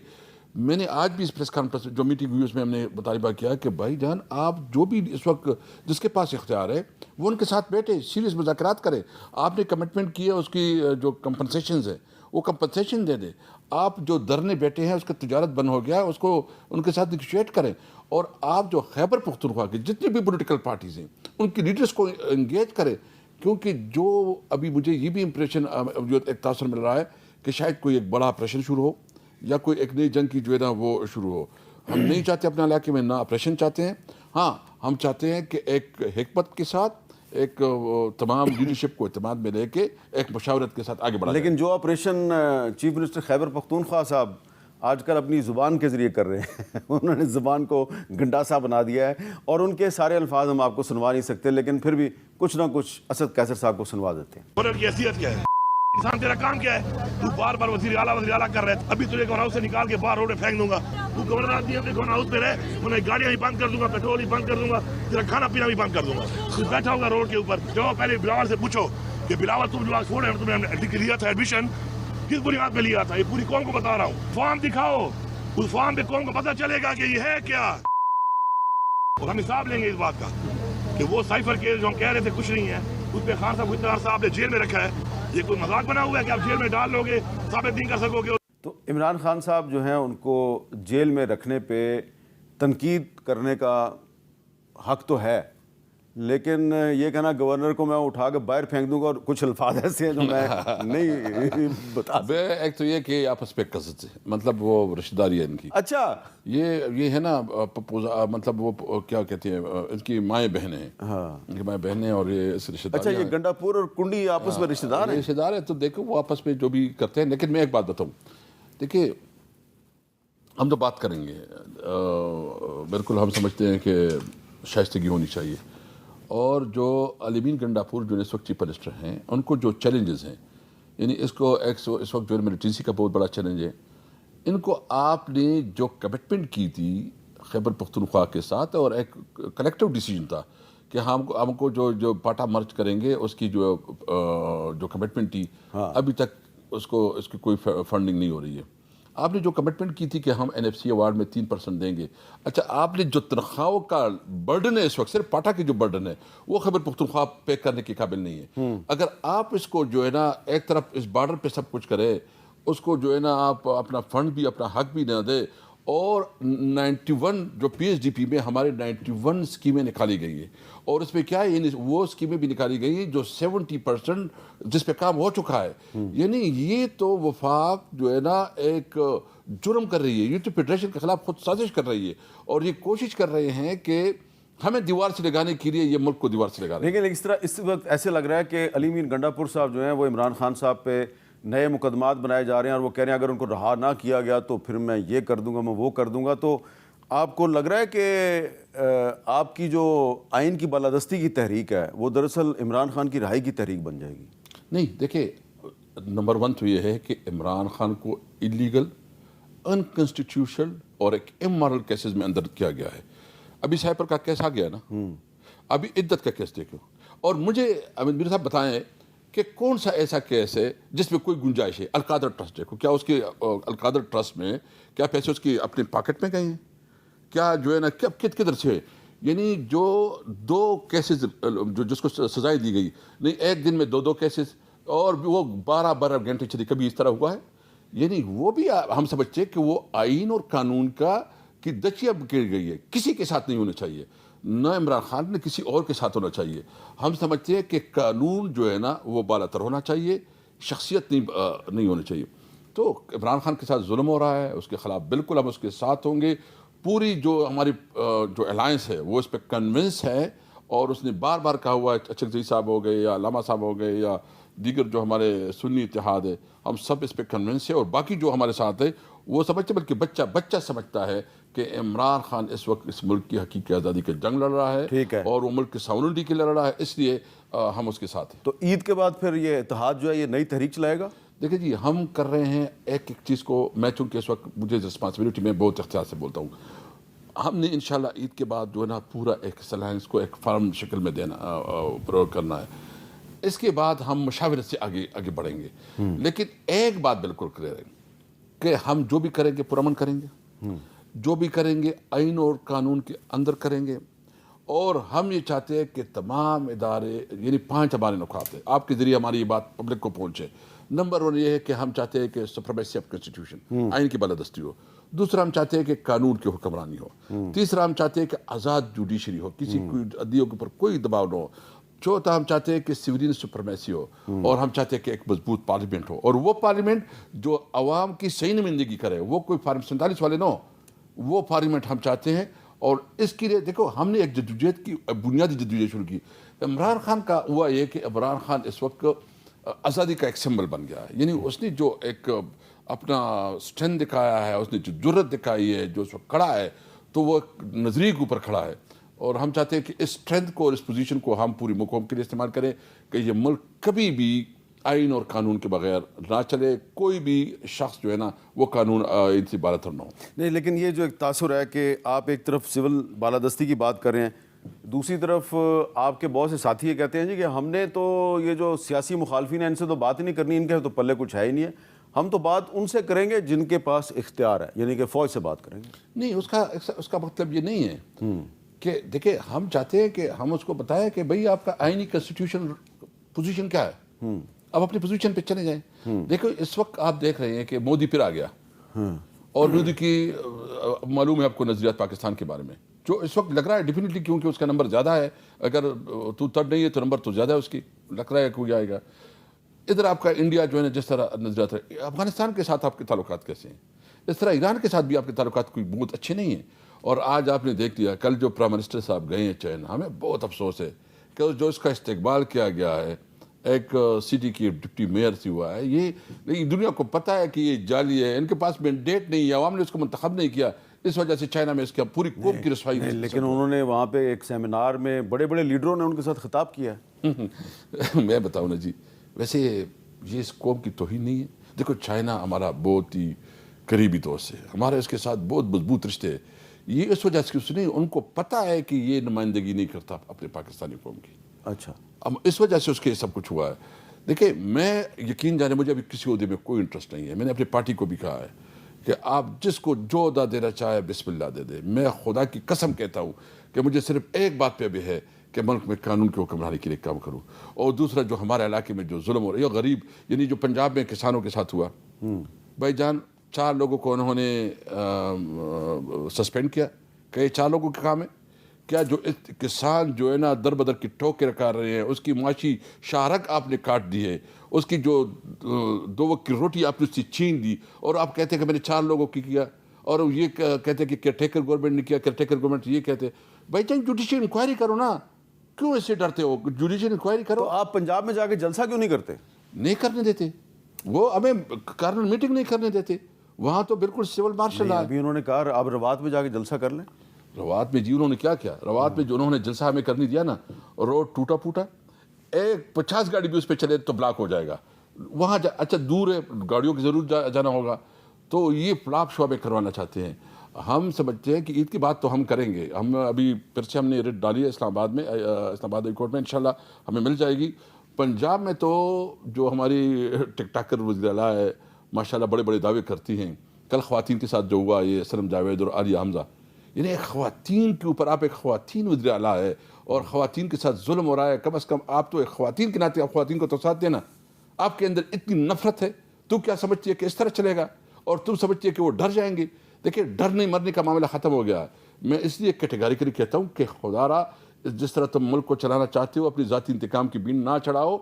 میں نے آج بھی اس پریس کانفرنس جو میٹنگ ہوئی اس میں ہم نے مطالبہ کیا کہ بھائی جان آپ جو بھی اس وقت جس کے پاس اختیار ہے وہ ان کے ساتھ بیٹھے سیریس مذاکرات کرے. آپ نے کمٹمنٹ کی ہے اس کی جو کمپنسیشنز ہیں وہ کمپنسیشن دے دیں. آپ جو دھرنے بیٹھے ہیں اس کا تجارت بند ہو گیا اس کو ان کے ساتھ نیگوشیٹ کریں. اور آپ جو خیبر پختونخوا کی جتنی بھی پولیٹیکل پارٹیز ہیں ان کی لیڈرز کو انگیج کریں. کیونکہ جو ابھی مجھے یہ بھی امپریشن جو ایک تاثر مل رہا ہے کہ شاید کوئی ایک بڑا آپریشن شروع ہو یا کوئی ایک نئی جنگ کی جو ہے نا وہ شروع ہو. ہم نہیں چاہتے اپنے علاقے میں نہ آپریشن چاہتے ہیں. ہاں ہم چاہتے ہیں کہ ایک حکمت کے ساتھ ایک تمام لیڈرشپ کو اعتماد میں لے کے ایک مشاورت کے ساتھ آگے بڑھا. لیکن جو operation chief minister Khyber Pakhtunkhwa صاحب آج کل اپنی زبان کے ذریعے کر رہے ہیں انہوں نے زبان کو گنڈاسا بنا دیا ہے اور ان کے سارے الفاظ ہم آپ کو سنوا نہیں سکتے لیکن پھر بھی کچھ نہ کچھ اسد قیصر صاحب کو سنوا دیتے ہیں. گورنر کی حیثیت کیا ہے؟ انسان تیرا کام کیا ہے؟ تو بار بار وزیر اعلیٰ کر رہے تھے. ابھی تجھے گورنر ہاؤس سے نکال کے باہر روڈ پہ پھینک دوں گا. تو گورنر آدمی اپنے گورنر ہاؤس پہ رہے انہیں گاڑیاں بھی بند کر دوں گا پیٹرول بھی بند کر دوں گا تیرا کھانا پینا بھی بند کر دوں گا. تو بیٹھا ہوگا روڈ کے اوپر. جاؤ پہلے بلاول سے پوچھو کہ بلاول تم جو آکسفورڈ ہے تمہیں لیا تھا ایڈمیشن کس بنیاد پہ لیا تھا؟ یہ پوری قوم کو بتا رہا ہوں. فارم دکھاؤ اس فارم پہ قوم کو پتہ چلے گا کہ یہ ہے کیا. اور ہم حساب لیں گے اس بات کا کہ وہ سائفر کیس جو ہم کہہ رہے تھے کچھ نہیں ہے اس پہ خان صاحب اتنا عرصہ آپ نے جیل میں رکھا ہے. یہ کوئی مذاق بنا ہوا ہے کہ آپ جیل میں ڈال لو گے ثابت نہیں کر سکو گے. تو عمران خان صاحب جو ہیں ان کو جیل میں رکھنے پہ تنقید کرنے کا حق تو ہے لیکن یہ کہنا گورنر کو میں اٹھا کے باہر پھینک دوں گا اور کچھ الفاظ ایسے ہیں جو میں نہیں بتا. ایک تو یہ کہ آپس پہ قصد مطلب وہ رشتہ داری ہے ان کی. اچھا یہ ہے نا مطلب وہ کیا کہتے ہیں ان کی مائیں بہنیں ہیں. ہاں ان کی مائیں بہنیں اور یہ اس رشتہ داری. اچھا یہ گنڈا پور اور کنڈی آپس میں رشتہ دار ہیں. رشتہ دار ہے تو دیکھو وہ آپس میں جو بھی کرتے ہیں. لیکن میں ایک بات بتاؤں دیکھیے ہم تو بات کریں گے بالکل ہم سمجھتے ہیں کہ شائستگی ہونی چاہیے. اور جو علمین گنڈا پور جو اس وقت چیف منسٹر ہیں ان کو جو چیلنجز ہیں یعنی اس وقت جو ملیٹنسی کا بہت بڑا چیلنج ہے. ان کو آپ نے جو کمٹمنٹ کی تھی خیبر پختونخوا کے ساتھ اور ایک کلیکٹیو ڈیسیجن تھا کہ ہم کو جو پاٹا مرچ کریں گے اس کی جو کمٹمنٹ تھی ابھی تک اس کی کوئی فنڈنگ نہیں ہو رہی ہے. آپ نے جو کمٹمنٹ کی تھی کہ ہم NFC ایوارڈ میں 3% دیں گے. اچھا آپ نے جو تنخواہوں کا برڈن ہے اس وقت صرف پاٹا کی جو برڈن ہے وہ خیبر پختونخوا پے کرنے کے قابل نہیں ہے. اگر آپ اس کو جو ہے نا ایک طرف اس بارڈر پہ سب کچھ کرے اس کو جو ہے نا آپ اپنا فنڈ بھی اپنا حق بھی نہ دے. اور 91 جو PSDP میں ہمارے 91 اسکیمیں نکالی گئی ہے اور اس میں کیا ہے یعنی وہ اسکیمیں بھی نکالی گئی ہیں جو 70% جس پہ کام ہو چکا ہے. یعنی یہ تو وفاق جو ہے نا ایک جرم کر رہی ہے. یہ تو فیڈریشن کے خلاف خود سازش کر رہی ہے اور یہ کوشش کر رہے ہیں کہ ہمیں دیوار سے لگانے کے لیے یہ ملک کو دیوار سے لگا رہے ہیں. لیکن اس وقت ایسے لگ رہا ہے کہ علمین گنڈا پور صاحب جو ہیں وہ عمران خان صاحب پہ نئے مقدمات بنائے جا رہے ہیں اور وہ کہہ رہے ہیں اگر ان کو رہا نہ کیا گیا تو پھر میں یہ کر دوں گا میں وہ کر دوں گا. تو آپ کو لگ رہا ہے کہ آپ کی جو آئین کی بالادستی کی تحریک ہے وہ دراصل عمران خان کی رہائی کی تحریک بن جائے گی؟ نہیں دیکھیں نمبر 1 تو یہ ہے کہ عمران خان کو ایلیگل انکانسٹیٹیوشنل اور ایک امورل کیسز میں اندر کیا گیا ہے. ابھی سائپر کا کیس آ گیا نا ابھی عدت کا کیس دیکھو. اور مجھے امین میر صاحب بتائیں کہ کون سا ایسا کیس ہے جس میں کوئی گنجائش ہے؟ القادر ٹرسٹ دیکھو کیا اس کے القادر ٹرسٹ میں کیا پیسے اس کی اپنے پاکٹ میں گئے ہیں؟ کیا جو ہے نا کدھر سے یعنی جو 2 کیسز جو جس کو سزائیں دی گئی نہیں ایک دن میں 2 کیسز اور وہ 12 گھنٹے چلی کبھی اس طرح ہوا ہے. یعنی وہ بھی ہم سمجھتے کہ وہ آئین اور قانون کی دچیا کی گئی ہے. کسی کے ساتھ نہیں ہونا چاہیے نہ عمران خان نے کسی اور کے ساتھ ہونا چاہیے. ہم سمجھتے ہیں کہ قانون جو ہے نا وہ بالا تر ہونا چاہیے شخصیت نہیں ہونی چاہیے. تو عمران خان کے ساتھ ظلم ہو رہا ہے اس کے خلاف بالکل ہم اس کے ساتھ ہوں گے. پوری جو ہماری جو الائنس ہے وہ اس پہ کنونس ہے اور اس نے بار بار کہا ہوا ہے اچھک صاحب ہو گئے یا علامہ صاحب ہو گئے یا دیگر جو ہمارے سنی اتحاد ہے ہم سب اس پہ کنونس ہے. اور باقی جو ہمارے ساتھ ہے وہ سمجھتے بلکہ بچہ سمجھتا ہے کہ عمران خان اس وقت اس ملک کی حقیقی آزادی کے جنگ لڑ رہا ہے اور وہ ملک کی ساورنٹی کے لڑ رہا ہے. اس لیے ہم اس کے ساتھ ہیں. تو عید کے بعد پھر یہ اتحاد جو ہے یہ نئی تحریک چلائے گا؟ دیکھیں جی ہم کر رہے ہیں ایک چیز کو. میں چونکہ اس وقت مجھے رسپانسبلٹی میں بہت اختیار سے بولتا ہوں. ہم نے انشاءاللہ عید کے بعد جو ہے نا پورا ایک الائنس کو ایک فارم شکل میں دینا پروگ کرنا ہے. اس کے بعد ہم مشاورت سے آگے بڑھیں گے. لیکن ایک بات بالکل کلیئر ہے کہ ہم جو بھی کریں گے پرامن کریں گے. جو بھی کریں گے آئین اور قانون کے اندر کریں گے. اور ہم یہ چاہتے ہیں کہ تمام ادارے یعنی 5 ہمارے نکات ہیں آپ کے ذریعے ہماری یہ بات پبلک کو پہنچے. نمبر 1 یہ ہے کہ ہم چاہتے ہیں کہ سپریمیسی آف کنسٹیٹیوشن آئین کی بالادستی ہو. دوسرا ہم چاہتے ہیں کہ قانون کی حکمرانی ہو. تیسرا ہم چاہتے ہیں کہ آزاد جوڈیشری ہو, کسی کوئی عدلیوں کے اوپر کوئی دباؤ نہ ہو. چوتھا ہم چاہتے ہیں کہ سویرین سپریمیسی ہو. اور ہم چاہتے ہیں کہ ایک مضبوط پارلیمنٹ ہو, اور وہ پارلیمنٹ جو عوام کی صحیح نمائندگی کرے, وہ کوئی فارم 47 والے نہ ہو, وہ پارلیمنٹ ہم چاہتے ہیں. اور اس کے لیے دیکھو ہم نے ایک جدوجہد کی, بنیادی جدوجہد شروع کی. عمران خان کا ہوا یہ کہ عمران خان اس وقت آزادی کا ایک سمبل بن گیا ہے. یعنی اس نے جو ایک اپنا اسٹرینتھ دکھایا ہے, اس نے جو جرت دکھائی ہے, جو اس وقت کھڑا ہے, تو وہ نظریے کے اوپر کھڑا ہے. اور ہم چاہتے ہیں کہ اس اسٹرینتھ کو اور اس پوزیشن کو ہم پوری قوم کے لیے استعمال کریں کہ یہ ملک کبھی بھی آئین اور قانون کے بغیر نہ چلے. کوئی بھی شخص جو ہے نا وہ قانون ان سے بالاتر نہ ہو. نہیں, لیکن یہ جو ایک تاثر ہے کہ آپ ایک طرف سول بالادستی کی بات کر رہے ہیں, دوسری طرف آپ کے بہت سے ساتھی یہ کہتے ہیں جی کہ ہم نے تو یہ جو سیاسی مخالفین ہیں ان سے تو بات ہی نہیں کرنی, ان کے تو پلے کچھ ہے ہی نہیں ہے, ہم تو بات ان سے کریں گے جن کے پاس اختیار ہے, یعنی کہ فوج سے بات کریں گے. نہیں, اس کا مطلب یہ نہیں ہے کہ دیکھیں ہم چاہتے ہیں کہ ہم اس کو بتائیں کہ بھئی آپ کا آئینی کنسٹیٹیوشن پوزیشن کیا ہے, اب اپنی پوزیشن پہ چلے جائیں. دیکھو اس وقت آپ دیکھ رہے ہیں کہ مودی پھر آ گیا, اور مودی کی معلوم ہے آپ کو نظریات پاکستان کے بارے میں, جو اس وقت لگ رہا ہے ڈیفینیٹلی کیونکہ اس کا نمبر زیادہ ہے, اگر تو تھرڈ نہیں ہے تو نمبر تو زیادہ ہے اس کی, لگ رہا ہے کوئی آئے گا. ادھر آپ کا انڈیا جو ہے نا جس طرح نظریات ہے, افغانستان کے ساتھ آپ کے تعلقات کیسے ہیں, اس طرح ایران کے ساتھ بھی آپ کے تعلقات کوئی بہت اچھے نہیں ہیں. اور آج آپ نے دیکھ لیا کل جو پرائم منسٹر صاحب گئے ہیں چائنا, ہمیں بہت افسوس ہے کہ جو اس کا استقبال کیا گیا ہے ایک سٹی کی ڈپٹی میئر سے ہوا ہے. یہ دنیا کو پتہ ہے کہ یہ جعلی ہے, ان کے پاس مینڈیٹ نہیں ہے, عوام نے اس کو منتخب نہیں کیا, اس وجہ سے چائنا میں اس کا پوری قوم کی رسوائی. لیکن انہوں نے وہاں پہ ایک سیمینار میں بڑے بڑے لیڈروں نے ان کے ساتھ خطاب کیا ہے. میں بتاؤں نا جی, ویسے یہ اس قوم کی توہین نہیں ہے. دیکھو چائنا ہمارا بہت ہی قریبی دوست ہے, ہمارے اس کے ساتھ بہت مضبوط رشتے. یہ اس وجہ سے اس نے ان کو پتہ ہے کہ یہ نمائندگی نہیں کرتا اپنے پاکستانی قوم کی. اچھا, اب اس وجہ سے اس کے سب کچھ ہوا ہے. دیکھیں میں یقین جانے مجھے ابھی کسی عہدے میں کوئی انٹرسٹ نہیں ہے. میں نے اپنی پارٹی کو بھی کہا ہے کہ آپ جس کو جو عہدہ دینا چاہے بسم اللہ دے دے. میں خدا کی قسم کہتا ہوں کہ مجھے صرف ایک بات پہ بھی ہے کہ ملک میں قانون کی حکمرانی کے لیے کام کروں. اور دوسرا جو ہمارے علاقے میں جو ظلم ہو رہا ہے, یہ غریب یعنی جو پنجاب میں کسانوں کے ساتھ ہوا, بھائی جان 4 لوگوں کو انہوں نے سسپینڈ کیا, کہ یہ 4 لوگوں کے کام ہے کیا؟ جو کسان جو ہے نا در بدر کی ٹوکے رکھا رہے ہیں, اس کی معاشی شہرک آپ نے کاٹ دی ہے, اس کی جو 2 وقت کی روٹی آپ نے اس سے چھین دی, اور آپ کہتے ہیں کہ میں نے 4 لوگوں کی کیا, اور یہ کہتے ہیں کہ کیئر ٹیکر گورنمنٹ نے کیا. کیئر ٹیکر گورنمنٹ یہ کہتے ہیں بھائی جان جوڈیشل انکوائری کرو نا, کیوں اس سے ڈرتے ہو؟ جوڈیشل انکوائری کرو. تو آپ پنجاب میں جا کے جلسہ کیوں نہیں کرتے؟ نہیں کرنے دیتے, وہ ہمیں کارنر میٹنگ نہیں کرنے دیتے, وہاں تو بالکل سول مارشل. ابھی انہوں نے کہا آپ روات میں جا کے جلسہ کر لیں. روات میں جی انہوں نے کیا کیا؟ روات میں جو انہوں نے جلسہ ہمیں کرنے دیا نا, روڈ ٹوٹا پھوٹا, ایک 50 گاڑی بھی اس پہ چلے تو بلاک ہو جائے گا. وہاں اچھا دور ہے, گاڑیوں کی ضرور جانا ہوگا, تو یہ فلاپ شو ہمیں کروانا چاہتے ہیں. ہم سمجھتے ہیں کہ عید کی بات تو ہم کریں گے. ہم ابھی پھر سے ہم نے ریٹ ڈالی ہے اسلام آباد میں, اسلام آباد ہائی کورٹ میں, انشاءاللہ ہمیں مل جائے گی. پنجاب میں تو جو ہماری ٹک ٹاکر وزیر اعلیٰ ہے ماشاءاللہ بڑے بڑے دعوے کرتی ہیں. کل خواتین کے ساتھ جو ہوا یہ سلم جاوید اور عالیہ حمزہ, یعنی ایک خواتین کے اوپر, آپ ایک خواتین وزیر اعلیٰ ہے اور خواتین کے ساتھ ظلم ہو رہا ہے. کم از کم آپ تو ایک خواتین کے ناطے آپ خواتین کو تو ساتھ دینا. آپ کے اندر اتنی نفرت ہے, تو کیا سمجھتی ہے کہ اس طرح چلے گا, اور تم سمجھتی ہے کہ وہ ڈر جائیں گے. دیکھیں ڈر نہیں مرنے کا معاملہ ختم ہو گیا. میں اس لیے کیٹیگریکلی کہتا ہوں کہ خدا را جس طرح تم ملک کو چلانا چاہتے ہو اپنی ذاتی انتقام کی بین نہ چڑھاؤ.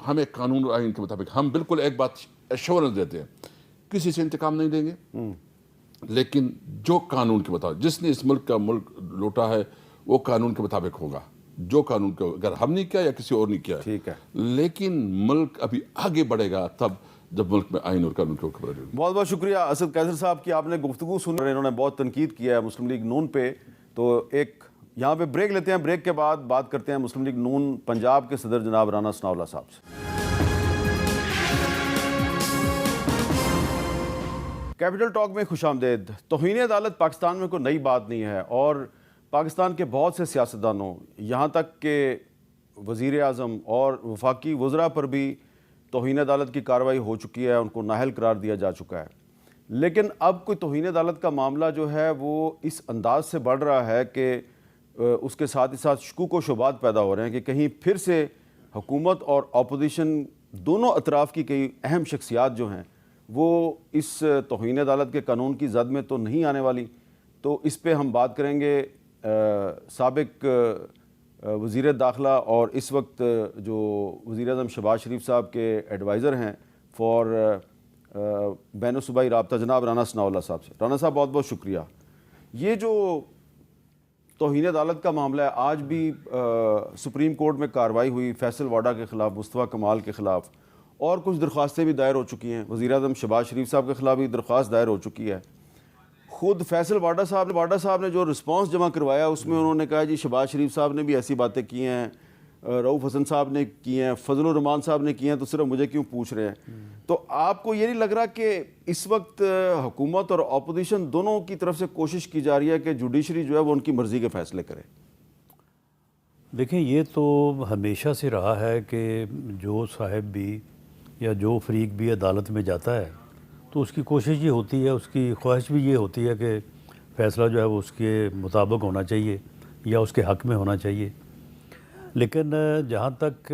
ہمیں قانون اور آئین کے مطابق ہم بالکل ایک بات ایشورنس دیتے ہیں, کسی سے انتقام نہیں دیں گے, لیکن جو قانون کے مطابق جس نے اس ملک کا ملک لوٹا ہے وہ قانون کے مطابق ہوگا. جو قانون کا اگر ہم نہیں کیا یا کسی اور نہیں کیا, ٹھیک ہے, لیکن ملک ابھی آگے بڑھے گا تب جب ملک میں آئین اور قانون کی حکمرانی ہوگی. بہت بہت شکریہ اسد قیصر صاحب کی, آپ نے گفتگو سن رہے, انہوں نے بہت تنقید کیا ہے مسلم لیگ نون پہ. تو ایک یہاں پہ بریک لیتے ہیں, بریک کے بعد بات کرتے ہیں مسلم لیگ نون پنجاب کے صدر جناب رانا ثناء اللہ صاحب سے. کیپٹل ٹاک میں خوش آمدید. توہین عدالت پاکستان میں کوئی نئی بات نہیں ہے, اور پاکستان کے بہت سے سیاستدانوں یہاں تک کہ وزیر اعظم اور وفاقی وزراء پر بھی توہین عدالت کی کارروائی ہو چکی ہے, ان کو نااہل قرار دیا جا چکا ہے. لیکن اب کوئی توہین عدالت کا معاملہ جو ہے وہ اس انداز سے بڑھ رہا ہے کہ اس کے ساتھ ہی ساتھ شکوک و شبہات پیدا ہو رہے ہیں کہ کہیں پھر سے حکومت اور اپوزیشن دونوں اطراف کی کئی اہم شخصیات جو ہیں وہ اس توہین عدالت کے قانون کی زد میں تو نہیں آنے والی. تو اس پہ ہم بات کریں گے سابق وزیر داخلہ اور اس وقت جو وزیر اعظم شہباز شریف صاحب کے ایڈوائزر ہیں فار بین الصوبائی رابطہ جناب رانا ثناء اللہ صاحب سے. رانا صاحب بہت بہت شکریہ. یہ جو توہین عدالت کا معاملہ ہے آج بھی سپریم کورٹ میں کارروائی ہوئی فیصل واڈا کے خلاف, مصطفیٰ کمال کے خلاف, اور کچھ درخواستیں بھی دائر ہو چکی ہیں. وزیر اعظم شہباز شریف صاحب کے خلاف بھی درخواست دائر ہو چکی ہے. خود فیصل واڈا صاحب نے جو رسپانس جمع کروایا اس میں انہوں نے کہا جی شہباز شریف صاحب نے بھی ایسی باتیں کی ہیں, رؤوف حسن صاحب نے کی ہیں, فضل الرحمان صاحب نے کی ہیں, تو صرف مجھے کیوں پوچھ رہے ہیں؟ تو آپ کو یہ نہیں لگ رہا کہ اس وقت حکومت اور اپوزیشن دونوں کی طرف سے کوشش کی جا رہی ہے کہ جوڈیشری جو ہے وہ ان کی مرضی کے فیصلے کرے؟ دیکھیں یہ تو ہمیشہ سے رہا ہے کہ جو صاحب بھی یا جو فریق بھی عدالت میں جاتا ہے تو اس کی کوشش یہ ہوتی ہے, اس کی خواہش بھی یہ ہوتی ہے کہ فیصلہ جو ہے وہ اس کے مطابق ہونا چاہیے یا اس کے حق میں ہونا چاہیے. لیکن جہاں تک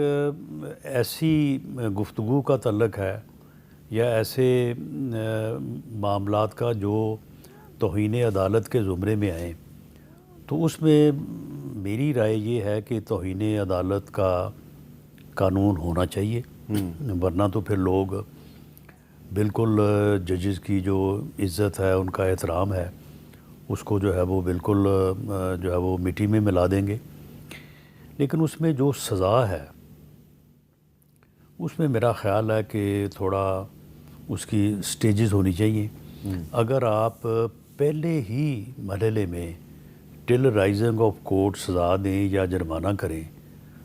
ایسی گفتگو کا تعلق ہے یا ایسے معاملات کا جو توہین عدالت کے زمرے میں آئیں, تو اس میں میری رائے یہ ہے کہ توہین عدالت کا قانون ہونا چاہیے, ورنہ تو پھر لوگ بالکل ججز کی جو عزت ہے, ان کا احترام ہے, اس کو جو ہے وہ بالکل جو ہے وہ مٹی میں ملا دیں گے. لیکن اس میں جو سزا ہے اس میں میرا خیال ہے کہ تھوڑا اس کی سٹیجز ہونی چاہیے. اگر آپ پہلے ہی مرحلے میں ٹل رائزنگ آف کورٹ سزا دیں یا جرمانہ کریں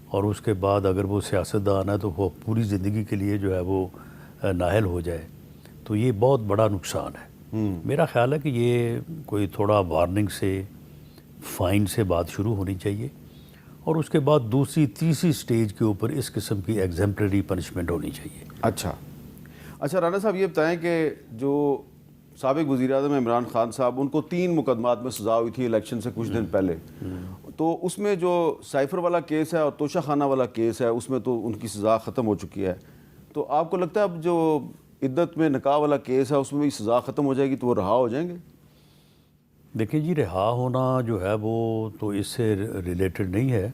اور اس کے بعد اگر وہ سیاستدان ہے تو وہ پوری زندگی کے لیے جو ہے وہ نااہل ہو جائے, تو یہ بہت بڑا نقصان ہے. میرا خیال ہے کہ یہ کوئی تھوڑا وارننگ سے, فائن سے بات شروع ہونی چاہیے, اور اس کے بعد دوسری تیسری سٹیج کے اوپر اس قسم کی ایگزمپلری پنشمنٹ ہونی چاہیے. اچھا رانا صاحب یہ بتائیں کہ جو سابق وزیر اعظم عمران خان صاحب, ان کو 3 مقدمات میں سزا ہوئی تھی الیکشن سے کچھ دن پہلے, تو اس میں جو سائفر والا کیس ہے اور توشہ خانہ والا کیس ہے اس میں تو ان کی سزا ختم ہو چکی ہے. تو آپ کو لگتا ہے اب جو عدت میں نکاح والا کیس ہے اس میں بھی سزا ختم ہو جائے گی تو وہ رہا ہو جائیں گے؟ دیکھیں جی, رہا ہونا جو ہے وہ تو اس سے ریلیٹڈ نہیں ہے,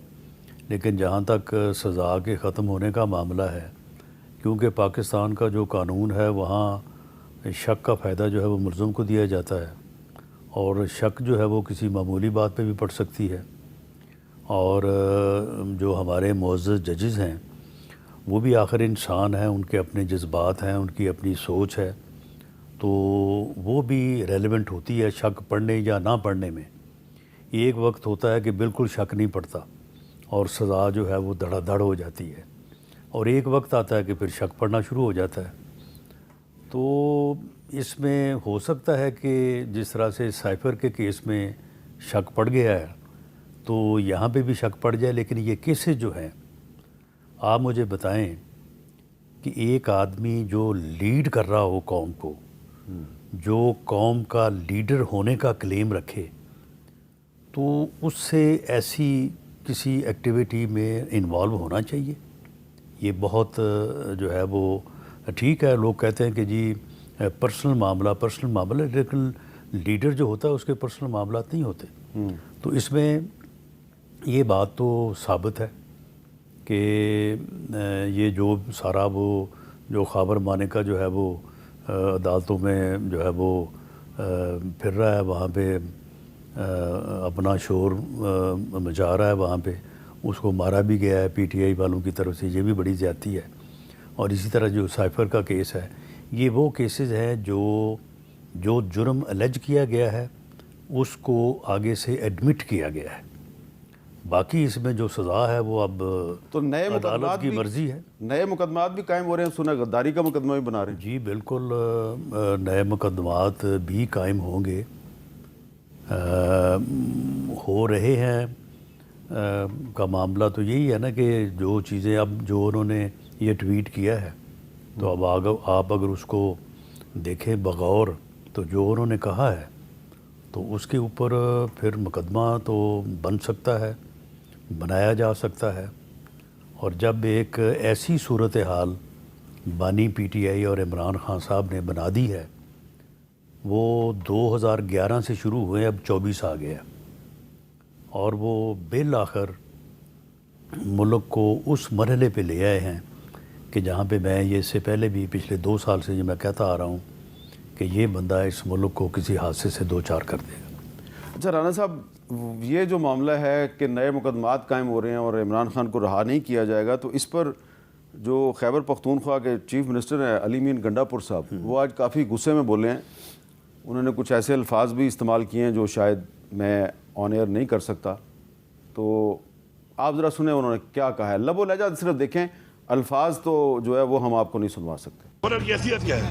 لیکن جہاں تک سزا کے ختم ہونے کا معاملہ ہے, کیونکہ پاکستان کا جو قانون ہے وہاں شک کا فائدہ جو ہے وہ ملزم کو دیا جاتا ہے, اور شک جو ہے وہ کسی معمولی بات پہ بھی پڑ سکتی ہے. اور جو ہمارے معزز ججز ہیں وہ بھی آخر انسان ہیں, ان کے اپنے جذبات ہیں, ان کی اپنی سوچ ہے, تو وہ بھی ریلیونٹ ہوتی ہے شک پڑھنے یا نہ پڑھنے میں. ایک وقت ہوتا ہے کہ بالکل شک نہیں پڑتا اور سزا جو ہے وہ دھڑا دھڑ ہو جاتی ہے, اور ایک وقت آتا ہے کہ پھر شک پڑنا شروع ہو جاتا ہے. تو اس میں ہو سکتا ہے کہ جس طرح سے سائفر کے کیس میں شک پڑ گیا ہے تو یہاں پہ بھی شک پڑ جائے. لیکن یہ کیسز جو ہیں, آپ مجھے بتائیں کہ ایک آدمی جو لیڈ کر رہا ہو قوم کو, جو قوم کا لیڈر ہونے کا کلیم رکھے, تو اس سے ایسی کسی ایکٹیویٹی میں انوالو ہونا چاہیے. یہ بہت جو ہے وہ ٹھیک ہے, لوگ کہتے ہیں کہ جی پرسنل معاملہ, لیکن لیڈر جو ہوتا ہے اس کے پرسنل معاملات نہیں ہوتے. تو اس میں یہ بات تو ثابت ہے کہ یہ جو سارا وہ جو خاور مانے کا جو ہے وہ عدالتوں میں جو ہے وہ پھر رہا ہے, وہاں پہ اپنا شور مچا رہا ہے, وہاں پہ اس کو مارا بھی گیا ہے پی ٹی آئی والوں کی طرف سے, یہ بھی بڑی زیادتی ہے. اور اسی طرح جو سائفر کا کیس ہے, یہ وہ کیسز ہیں جو جرم الیج کیا گیا ہے اس کو آگے سے ایڈمٹ کیا گیا ہے. باقی اس میں جو سزا ہے وہ اب تو نئے عدالت کی مرضی ہے. نئے مقدمات بھی قائم ہو رہے ہیں, سنا غداری کا مقدمہ بھی بنا رہے ہیں. جی بالکل, نئے مقدمات بھی قائم ہوں گے, ہو رہے ہیں. کا معاملہ تو یہی ہے نا کہ جو چیزیں اب جو انہوں نے یہ ٹویٹ کیا ہے, تو اب آپ اگر اس کو دیکھیں بغور تو جو انہوں نے کہا ہے تو اس کے اوپر پھر مقدمہ تو بن سکتا ہے، بنایا جا سکتا ہے، اور جب ایک ایسی صورتحال بانی پی ٹی آئی اور عمران خان صاحب نے بنا دی ہے، وہ 2011 سے شروع ہوئے، اب 24 آ گیا، اور وہ بالآخر ملک کو اس مرحلے پہ لے آئے ہیں کہ جہاں پہ میں یہ اس سے پہلے بھی پچھلے 2 سال سے یہ میں کہتا آ رہا ہوں کہ یہ بندہ اس ملک کو کسی حادثے سے دو چار کر دے گا۔ اچھا رانا صاحب، یہ جو معاملہ ہے کہ نئے مقدمات قائم ہو رہے ہیں اور عمران خان کو رہا نہیں کیا جائے گا، تو اس پر جو خیبر پختونخوا کے چیف منسٹر ہیں علی مین گنڈا پور صاحب، وہ آج کافی غصے میں بولے ہیں۔ انہوں نے کچھ ایسے الفاظ بھی استعمال کیے ہیں جو شاید میں آن ایئر نہیں کر سکتا، تو آپ ذرا سنیں انہوں نے کیا کہا ہے۔ لب و لہجہ صرف دیکھیں، الفاظ تو جو ہے وہ ہم آپ کو نہیں سنوا سکتے۔ گورنر کی حیثیت کیا ہے؟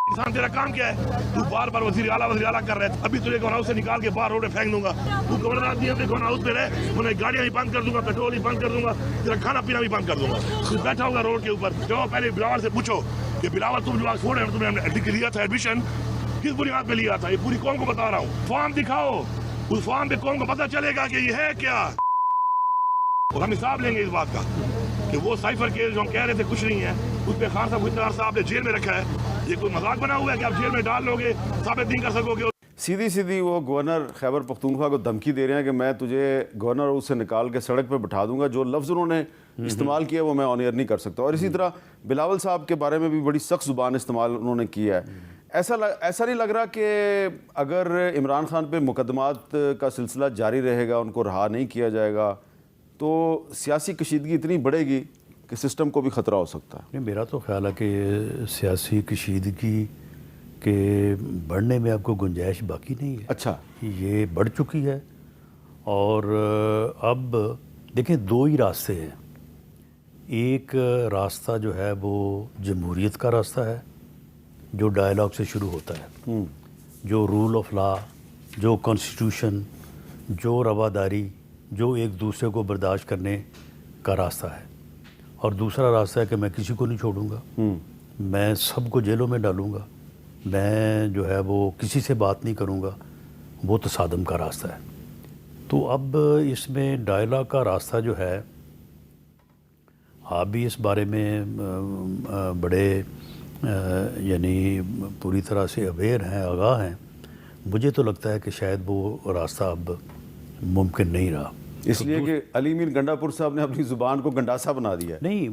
انسان تیرا کام کیا ہے؟ تو بار بار وزیر اعلیٰ کر رہے تھے، ابھی تجھے گورنر ہاؤس سے نکال کے باہر روڈ پہ پھینک دوں گا۔ تو گورنر آدمی اپنے گورنر ہاؤس پہ رہے، انہیں گاڑیاں بھی بند کر دوں گا، پیٹرول بھی بند کر دوں گا، تیرا کھانا پینا بھی بند کر دوں گا۔ تو بیٹھا ہوگا روڈ کے اوپر، جاؤ پہلے بلاول سے پوچھو کہ بلاول تم جو آکسفورڈ ہے تم نے لیا تھا ایڈمیشن، کس بنیاد پہ لیا تھا؟ یہ پوری قوم کو بتا رہا ہوں، فارم دکھاؤ، اس فارم پہ قوم کو پتہ چلے گا کہ یہ ہے کیا، اور ہم حساب لیں گے اس بات کا کہ وہ سائفر کیس جو ہم کہہ رہے تھے کچھ نہیں ہے، اس پہ خان صاحب کو اتنا عرصہ آپ نے جیل میں رکھا ہے، یہ کوئی مذاق بنا ہوا ہے کہ آپ جیل میں ڈال لو گے، ثابت نہیں کر سکو گے۔ سیدھی وہ گورنر خیبر پختونخوا کو دھمکی دے رہے ہیں کہ میں تجھے گورنر ہاؤس سے نکال کے سڑک پہ بٹھا دوں گا، جو لفظ انہوں نے استعمال کیا وہ میں آن ایئر نہیں کر سکتا۔ اور اسی طرح بلاول صاحب کے بارے میں بھی بڑی سخت زبان استعمال انہوں نے کیا ہے۔ ایسا نہیں لگ رہا کہ اگر عمران خان پہ مقدمات کا سلسلہ جاری رہے گا، ان کو رہا نہیں کیا جائے گا، تو سیاسی کشیدگی اتنی بڑھے گی کہ سسٹم کو بھی خطرہ ہو سکتا ہے؟ میرا تو خیال ہے کہ سیاسی کشیدگی کے بڑھنے میں اب کوئی گنجائش باقی نہیں ہے۔ اچھا، یہ بڑھ چکی ہے، اور اب دیکھیں 2 ہی راستے ہیں۔ ایک راستہ جو ہے وہ جمہوریت کا راستہ ہے، جو ڈائلاگ سے شروع ہوتا ہے، جو رول آف لا، جو کانسٹیٹیوشن، جو رواداری، جو ایک دوسرے کو برداشت کرنے کا راستہ ہے۔ اور دوسرا راستہ ہے کہ میں کسی کو نہیں چھوڑوں گا، میں سب کو جیلوں میں ڈالوں گا، میں جو ہے وہ کسی سے بات نہیں کروں گا، وہ تصادم کا راستہ ہے۔ تو اب اس میں ڈائلاگ کا راستہ جو ہے، آپ بھی اس بارے میں بڑے یعنی پوری طرح سے اویئر ہیں، آگاہ ہیں۔ مجھے تو لگتا ہے کہ شاید وہ راستہ اب ممکن نہیں رہا، اس لیے کہ علی مین گنڈا پور صاحب نے اپنی زبان کو گنڈاسا بنا دیا ہے۔ نہیں،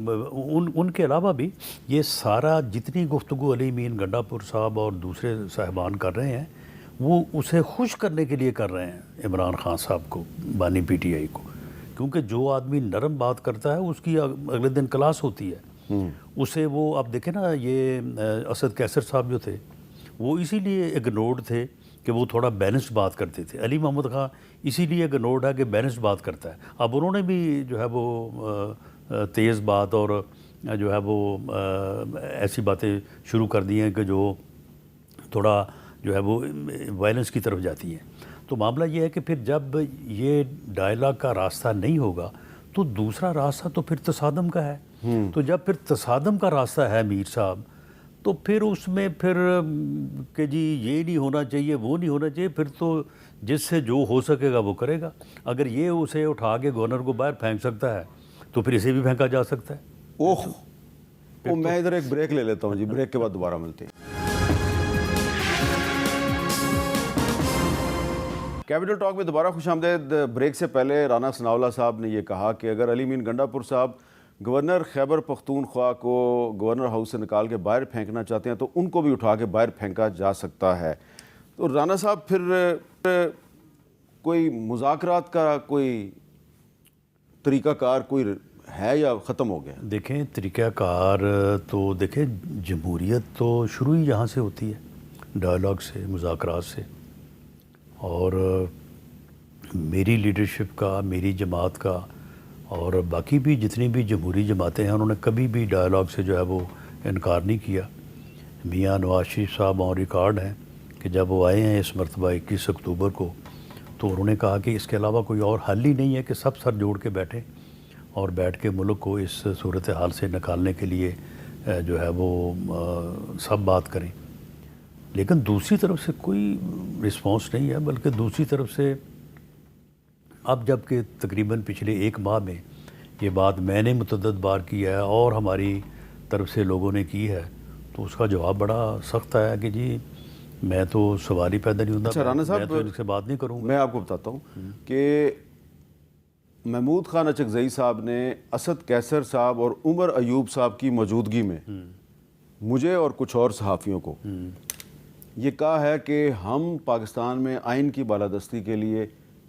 ان کے علاوہ بھی یہ سارا جتنی گفتگو علی مین گنڈا پور صاحب اور دوسرے صاحبان کر رہے ہیں، وہ اسے خوش کرنے کے لیے کر رہے ہیں عمران خان صاحب کو، بانی پی ٹی آئی کو، کیونکہ جو آدمی نرم بات کرتا ہے اس کی اگلے دن کلاس ہوتی ہے اسے۔ وہ آپ دیکھیں نا، یہ اسد کیسر صاحب جو تھے وہ اسی لیے اگنورڈ تھے کہ وہ تھوڑا بیلنسڈ بات کرتے تھے۔ علی محمد خان اسی لیے اگنورڈ ہے کہ بیلنسڈ بات کرتا ہے۔ اب انہوں نے بھی جو ہے وہ تیز بات اور جو ہے وہ ایسی باتیں شروع کر دی ہیں کہ جو تھوڑا جو ہے وہ وائلنس کی طرف جاتی ہیں۔ تو معاملہ یہ ہے کہ پھر جب یہ ڈائلاگ کا راستہ نہیں ہوگا تو دوسرا راستہ تو پھر تصادم کا ہے۔ تو جب پھر تصادم کا راستہ ہے میر صاحب، تو پھر اس میں پھر کہ جی یہ نہیں ہونا چاہیے، وہ نہیں ہونا چاہیے، پھر تو جس سے جو ہو سکے گا وہ کرے گا۔ اگر یہ اسے اٹھا کے گورنر کو باہر پھینک سکتا ہے تو پھر اسے بھی پھینکا جا سکتا ہے۔ اوہ، میں ادھر ایک بریک لے لیتا ہوں جی، بریک کے بعد دوبارہ ملتے ہیں۔ کیپٹل ٹاک میں دوبارہ خوش آمدید۔ بریک سے پہلے رانا ثناءاللہ صاحب نے یہ کہا کہ اگر علی مین گنڈا پور صاحب گورنر خیبر پختونخوا کو گورنر ہاؤس سے نکال کے باہر پھینکنا چاہتے ہیں تو ان کو بھی اٹھا کے باہر پھینکا جا سکتا ہے۔ تو رانا صاحب پھر کوئی مذاکرات کا کوئی طریقہ کار کوئی ہے یا ختم ہو گیا؟ دیکھیں طریقہ کار تو دیکھیں، جمہوریت تو شروع ہی یہاں سے ہوتی ہے، ڈائلاگ سے، مذاکرات سے۔ اور میری لیڈرشپ کا، میری جماعت کا اور باقی بھی جتنی بھی جمہوری جماعتیں ہیں، انہوں نے کبھی بھی ڈائلاگ سے جو ہے وہ انکار نہیں کیا۔ میاں نواز شریف صاحب آن ریکارڈ ہیں کہ جب وہ آئے ہیں اس مرتبہ 21 اکتوبر کو، تو انہوں نے کہا کہ اس کے علاوہ کوئی اور حل ہی نہیں ہے کہ سب سر جوڑ کے بیٹھیں اور بیٹھ کے ملک کو اس صورتحال سے نکالنے کے لیے جو ہے وہ سب بات کریں۔ لیکن دوسری طرف سے کوئی رسپانس نہیں ہے، بلکہ دوسری طرف سے اب جب کہ تقریباً پچھلے 1 ماہ میں یہ بات میں نے متعدد بار کی ہے اور ہماری طرف سے لوگوں نے کی ہے، تو اس کا جواب بڑا سخت آیا کہ جی میں تو سوال ہی پیدا نہیں ہوتا، اچھا رانا صاحب، میں تو ان سے بات نہیں کروں گا۔ میں آپ کو بتاتا ہوں کہ محمود خان اچکزئی صاحب نے اسد کیسر صاحب اور عمر ایوب صاحب کی موجودگی میں مجھے اور کچھ اور صحافیوں کو یہ کہا ہے کہ ہم پاکستان میں آئین کی بالادستی کے لیے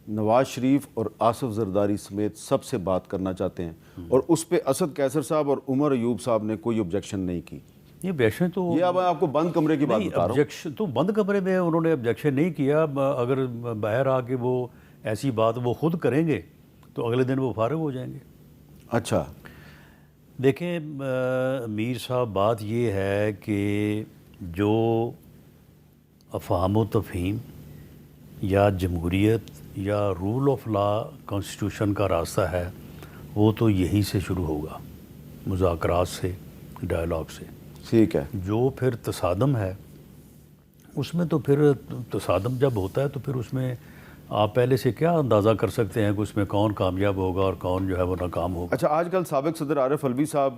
نواز شریف اور آصف زرداری سمیت سب سے بات کرنا چاہتے ہیں، اور اس پہ اسد کیسر صاحب اور عمر ایوب صاحب نے کوئی آبجیکشن نہیں کی۔ یہ آبجیکشن تو یہ اب آپ کو بند کمرے کی بات نہیں، بتا رہا ہوں۔ آبجیکشن تو بند کمرے میں انہوں نے آبجیکشن نہیں کیا، اگر باہر آ کے وہ ایسی بات وہ خود کریں گے تو اگلے دن وہ فارغ ہو جائیں گے۔ اچھا دیکھیں میر صاحب، بات یہ ہے کہ جو افہام و تفہیم یا جمہوریت یا رول آف لا کانسٹیٹیوشن کا راستہ ہے، وہ تو یہیں سے شروع ہوگا، مذاکرات سے، ڈائلاگ سے۔ ٹھیک ہے، جو پھر تصادم ہے اس میں تو پھر تصادم جب ہوتا ہے تو پھر اس میں آپ پہلے سے کیا اندازہ کر سکتے ہیں کہ اس میں کون کامیاب ہوگا اور کون جو ہے وہ ناکام ہوگا۔ اچھا آج کل سابق صدر عارف الوی صاحب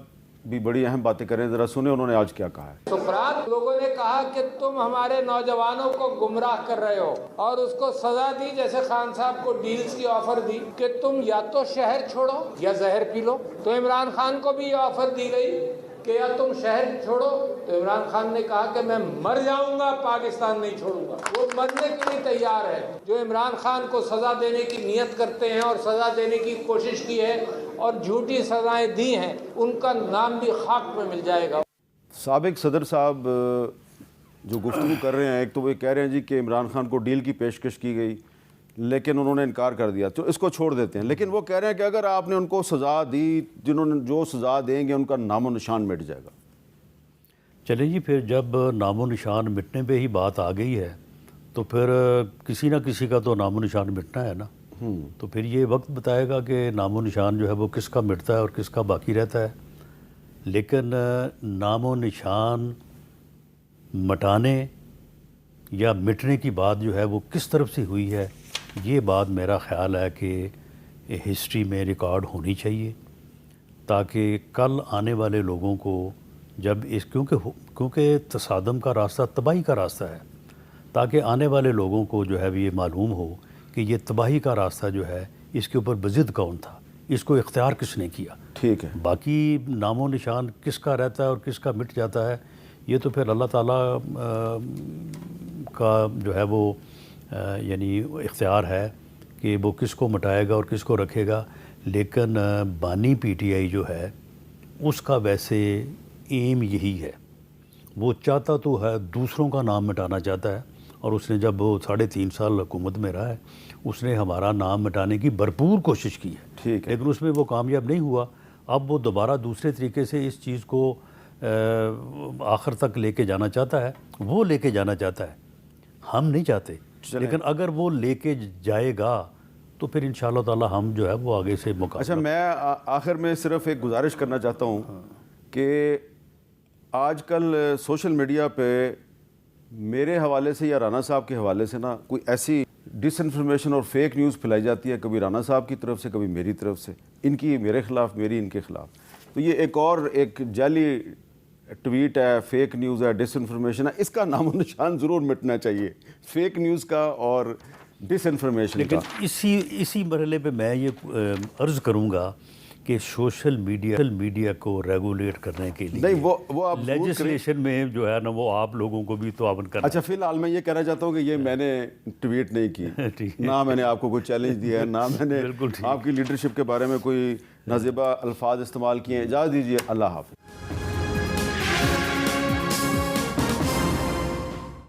بھی بڑی اہم باتیں کر رہے ہیں، ذرا سنیں انہوں نے آج کیا کہا ہے۔ سقراط لوگوں نے کہا کہ تم ہمارے نوجوانوں کو گمراہ کر رہے ہو، اور اس کو سزا دی، جیسے خان صاحب کو ڈیلز کی آفر دی کہ تم یا تو شہر چھوڑو یا زہر پی لو۔ تو عمران خان کو بھی یہ آفر دی گئی کہ یا تم شہر چھوڑو، تو عمران خان نے کہا کہ میں مر جاؤں گا، پاکستان نہیں چھوڑوں گا۔ وہ مرنے کے لیے تیار ہے۔ جو عمران خان کو سزا دینے کی نیت کرتے ہیں اور سزا دینے کی کوشش کی ہے اور جھوٹی سزائیں دی ہیں، ان کا نام بھی خاک میں مل جائے گا۔ سابق صدر صاحب جو گفتگو کر رہے ہیں، ایک تو وہ کہہ رہے ہیں جی کہ عمران خان کو ڈیل کی پیشکش کی گئی لیکن انہوں نے انکار کر دیا، تو اس کو چھوڑ دیتے ہیں، لیکن وہ کہہ رہے ہیں کہ اگر آپ نے ان کو سزا دی، جنہوں نے جو سزا دیں گے ان کا نام و نشان مٹ جائے گا۔ چلیں جی، پھر جب نام و نشان مٹنے پہ ہی بات آ گئی ہے تو پھر کسی نہ کسی کا تو نام و نشان مٹنا ہے نا، تو پھر یہ وقت بتائے گا کہ نام و نشان جو ہے وہ کس کا مٹتا ہے اور کس کا باقی رہتا ہے۔ لیکن نام و نشان مٹانے یا مٹنے کی بات جو ہے وہ کس طرف سے ہوئی ہے، یہ بات میرا خیال ہے کہ ہسٹری میں ریکارڈ ہونی چاہیے، تاکہ کل آنے والے لوگوں کو جب کیونکہ تصادم کا راستہ تباہی کا راستہ ہے، تاکہ آنے والے لوگوں کو جو ہے یہ معلوم ہو کہ یہ تباہی کا راستہ جو ہے اس کے اوپر بضد کون تھا، اس کو اختیار کس نے کیا۔ ٹھیک ہے، باقی نام و نشان کس کا رہتا ہے اور کس کا مٹ جاتا ہے، یہ تو پھر اللہ تعالیٰ کا جو ہے وہ یعنی اختیار ہے کہ وہ کس کو مٹائے گا اور کس کو رکھے گا۔ لیکن بانی پی ٹی آئی جو ہے اس کا ویسے ایم یہی ہے، وہ چاہتا تو ہے دوسروں کا نام مٹانا چاہتا ہے، اور اس نے جب وہ 3.5 سال حکومت میں رہا ہے اس نے ہمارا نام مٹانے کی بھرپور کوشش کی ہے، ٹھیک ہے، لیکن اس میں وہ کامیاب نہیں ہوا۔ اب وہ دوبارہ دوسرے طریقے سے اس چیز کو آخر تک لے کے جانا چاہتا ہے، وہ لے کے جانا چاہتا ہے، ہم نہیں چاہتے، لیکن اگر وہ لے کے جائے گا تو پھر انشاءاللہ تعالی ہم جو ہے وہ آگے سے مقابلہ۔ اچھا میں آخر میں صرف ایک گزارش کرنا چاہتا ہوں کہ آج کل سوشل میڈیا پہ میرے حوالے سے یا رانا صاحب کے حوالے سے نا کوئی ایسی ڈس انفارمیشن اور فیک نیوز پھیلائی جاتی ہے، کبھی رانا صاحب کی طرف سے کبھی میری طرف سے، ان کی میرے خلاف، میری ان کے خلاف، تو یہ ایک جعلی ٹویٹ ہے، فیک نیوز ہے، ڈس انفارمیشن ہے، اس کا نام و نشان ضرور مٹنا چاہیے، فیک نیوز کا اور ڈس انفارمیشن کا۔ لیکن اسی مرحلے پہ میں یہ عرض کروں گا کہ سوشل میڈیا کو ریگولیٹ کرنے کے لیے نہیں وہ آپ لیجسلیشن میں جو ہے نا وہ آپ لوگوں کو بھی تعاون کرنا۔ اچھا فی الحال میں یہ کہنا چاہتا ہوں کہ یہ میں نے ٹویٹ نہیں کی، نہ میں نے آپ کو کوئی چیلنج دیا ہے، نہ میں نے آپ کی لیڈرشپ کے بارے میں کوئی نازیبہ الفاظ استعمال کیے ہیں۔ اجازت دیجیے، اللہ حافظ۔